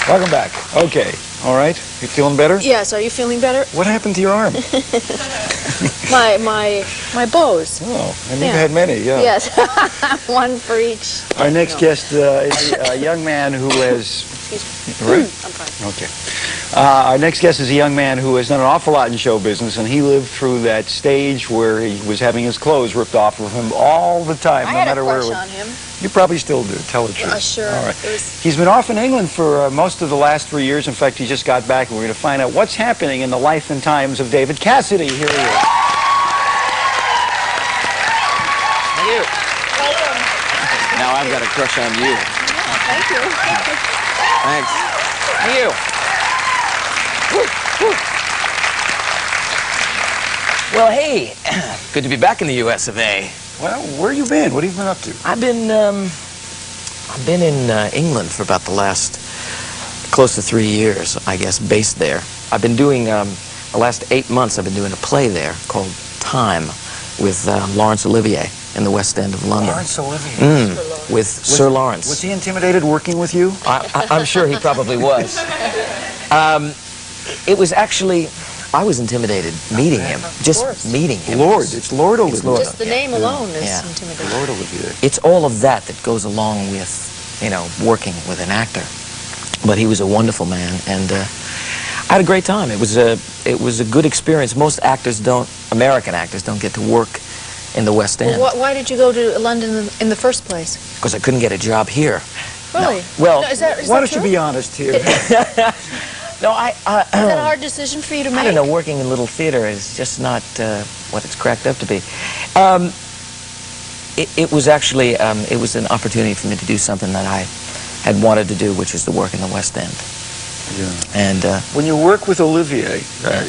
Welcome back. Okay. All right. You feeling better? Yes. Are you feeling better? What happened to your arm? my bows. Oh, and you've had many, yeah. Yes. One for each. Our next guest is a young man who has... Right? I'm fine. Okay. Our next guest is a young man who has done an awful lot in show business, and he lived through that stage where he was having his clothes ripped off of him all the time, I no had matter a where. crush on him. You probably still do. Tell the truth. Sure. All right. It was... He's been off in England for most of the last 3 years. In fact, he just got back, and we're going to find out what's happening in the life and times of David Cassidy. Here he is. Thank you. Now I've got a crush on you. Thank you. Thanks. Thank you. Woo, woo. Well, hey, good to be back in the U.S. of A. Well, where you been? What have you been up to? I've been in England for about the last close to 3 years, I guess, based there. I've been doing the last 8 months. I've been doing a play there called Time with Laurence Olivier in the West End of London. Laurence Olivier. With Sir Lawrence. Was he intimidated working with you? I'm sure he probably was. It was actually, I was intimidated meeting him, just meeting him. Lord, it's Lord Olivier. It's Lord. Just the name alone is Yeah. intimidating. Lord Olivier. It's all of that that goes along with, you know, working with an actor. But he was a wonderful man, and I had a great time. It was a good experience. Most actors don't, American actors don't get to work in the West End. Well, why did you go to London in the first place? Because I couldn't get a job here. Really? No. Well, No, is that Why don't you true? be honest here? no, Is that a hard decision for you to make? I don't know, working in little theater is just not what it's cracked up to be. It was actually, it was an opportunity for me to do something that I had wanted to do, which is to work in the West End. Yeah. And When you work with Olivier,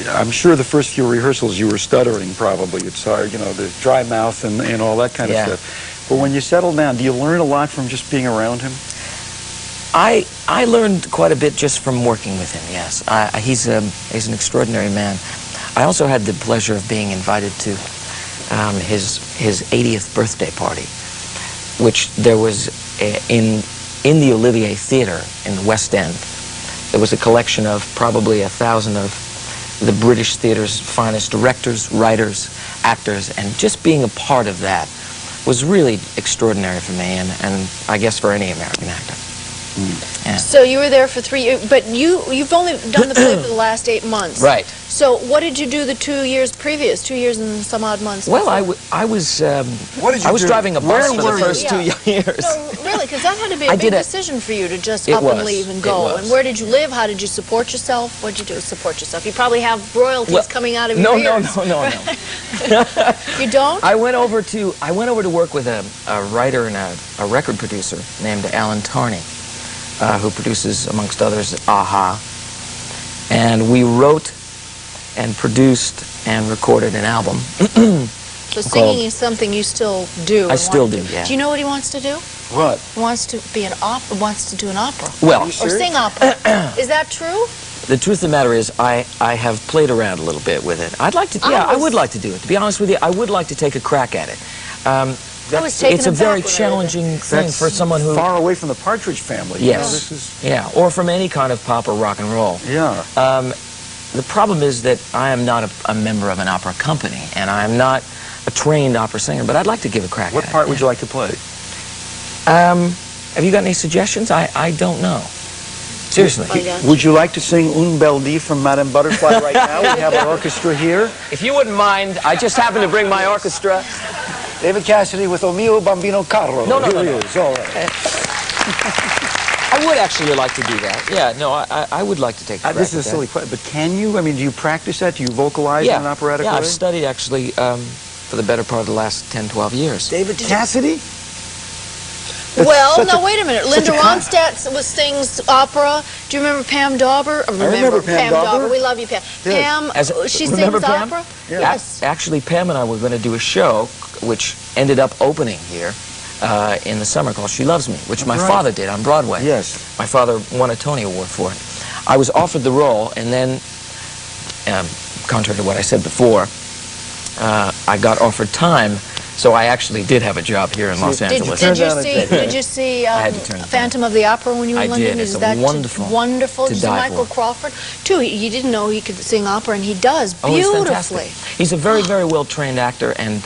I'm sure the first few rehearsals you were stuttering probably. It's hard, you know, the dry mouth and all that kind of stuff. But when you settle down, do you learn a lot from just being around him? I learned quite a bit just from working with him, yes. He's an extraordinary man. I also had the pleasure of being invited to his 80th birthday party, which there was in the Olivier Theatre in the West End. There was a collection of probably 1,000 of the British theatre's finest directors, writers, actors, and just being a part of that was really extraordinary for me, and I guess for any American actor. Yeah. So you were there for 3 years, but you've only done the play for the last 8 months. Right. So what did you do the 2 years previous, 2 years and some odd months? Well, before? I was What did you do? driving a bus Where for were the you? first 2 years. No, really, because that had to be I a big did a- decision for you to just It up and was. leave and It go. was. And where did you live? How did you support yourself? What did you do to support yourself? You probably have royalties Well, coming out of no, your no, ears. no. You don't? I went over to work with a writer and a record producer named Alan Tarney, who produces, amongst others, Aha. And we wrote and produced and recorded an album. So singing is something you still do. I and still want to do, yeah. Do you know what he wants to do? What? He wants to be an opera. Wants to do an opera. Well, Or sing opera. Is that true? the truth of the matter is, I have played around a little bit with it. I'd like to, yeah, I would like to do it. To be honest with you, I would like to take a crack at it. I was taken It's a aback very when I read it. challenging thing That's for someone who, far away from the Partridge Family. You know, yes, this is, yeah, or from any kind of pop or rock and roll. yeah. The problem is that I am not a member of an opera company, and I am not a trained opera singer, but I'd like to give a crack What at it. part would you like to play? Have you got any suggestions? I don't know. Seriously. Find out. Would you like to sing Un Bel Dì from Madame Butterfly right now? We have our orchestra here. If you wouldn't mind, I just happen to bring my orchestra. David Cassidy with O Mio Bambino Carlo. No, no, Here no, he no. is. All right. I would actually like to do that. Yeah, no, I would like to take a crack This at is a that. silly question, but can you? I mean, do you practice that? Do you vocalize in an operatic yeah, way? I've studied actually for the better part of the last 10, 12 years. David Cassidy? Well, such no, a- wait a minute. such Linda a con- Ronstadt sings opera. Do you remember Pam Dauber? remember Pam Dauber. We love you, Pam. Pam, she remember sings Pam? opera? Yeah. Yes. Actually, Pam and I were going to do a show which ended up opening here in the summer called She Loves Me, which my Right. father did on Broadway. Yes. My father won a Tony Award for it. I was offered the role, and then, contrary to what I said before, I got offered Time, So I actually did have a job here in Los Did, Angeles. did you see I had to turn it down. Phantom of the Opera when you were in I London? did. Is It's that wonderful wonderful? to Did you see die Michael for. Crawford? Too, you didn't know he could sing opera, and he does Oh, he's beautifully. fantastic. He's a very, very well-trained actor, and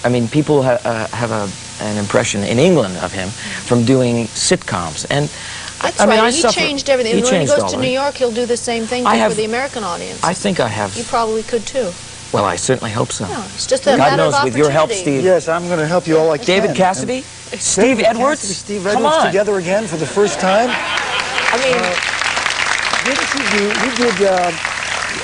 I mean, people have an impression in England of him from doing sitcoms. And That's I mean, right. I he suffer- changed everything. he When changed he goes all to of New it. York, he'll do the same thing I for have- the American audience. I think I have. You probably could too. Well, I certainly hope so. No, it's just a God matter knows, of with your help, opportunity. Steve. Yes, I'm going to help you all I can. David Cassidy? Steve David Edwards? Cassidy, Steve Come Edwards on. together again for the first time. I mean, You did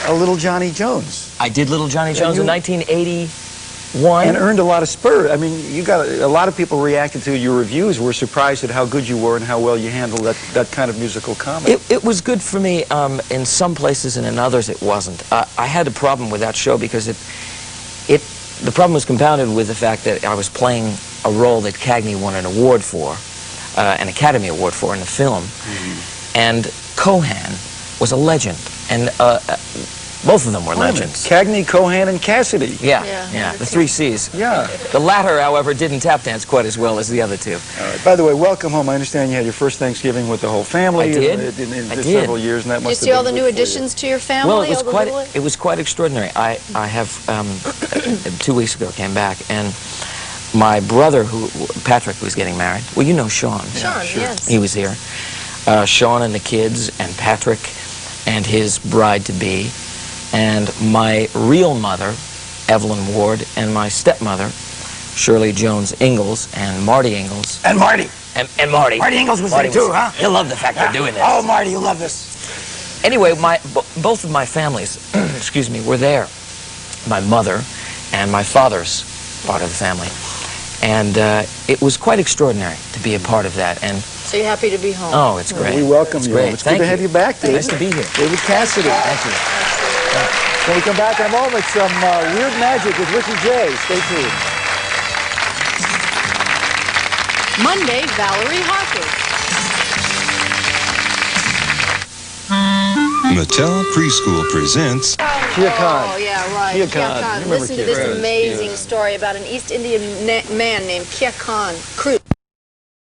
a little Johnny Jones I did Little Johnny Jones in 1981. and earned a lot of spur. I mean, you got a lot of people reacted to your reviews, were surprised at how good you were and how well you handled that kind of musical comedy. It was good for me in some places, and in others it wasn't. I had a problem with that show because the problem was compounded with the fact that I was playing a role that Cagney won an award for, an Academy Award for in the film, and Cohan was a legend, and both of them were Wait a minute. legends. Cagney, Cohan, and Cassidy. Yeah, Yeah. the three C's. Yeah. The latter, however, didn't tap dance quite as well as the other two. All right. By the way, welcome home. I understand you had your first Thanksgiving with the whole family. I did. In I just did. several years, and that did you must see have all the been new good for you. additions to your family? Well, all the it was quite extraordinary. I have 2 weeks ago came back, and my brother, Patrick, was getting married. Well, you know Sean. Sean, yes. He was here. Sean and the kids, and Patrick and his bride-to-be, and my real mother, Evelyn Ward, and my stepmother, Shirley Jones Ingalls, and Marty Ingalls. And Marty. And Marty. Marty Ingalls was Marty there too, huh? He'll love the fact they're doing this. Oh, Marty, you love this. Anyway, both of my families, excuse me, were there. My mother and my father's part of the family. And it was quite extraordinary to be a part of that. And So you're happy to be home? oh, it's great. We welcome It's you. great. It's Thank good to have you back, David. Nice to be here. David Cassidy. Thank you. When we come back in a moment, some Weird Magic with Ricky Jay. Stay tuned. Monday, Valerie Harper. Mattel Preschool presents Kia Khan. Oh, yeah, right. Kia Khan. Khan. You remember Listen to Kia this Khan. amazing story about an East Indian man named Kia Khan.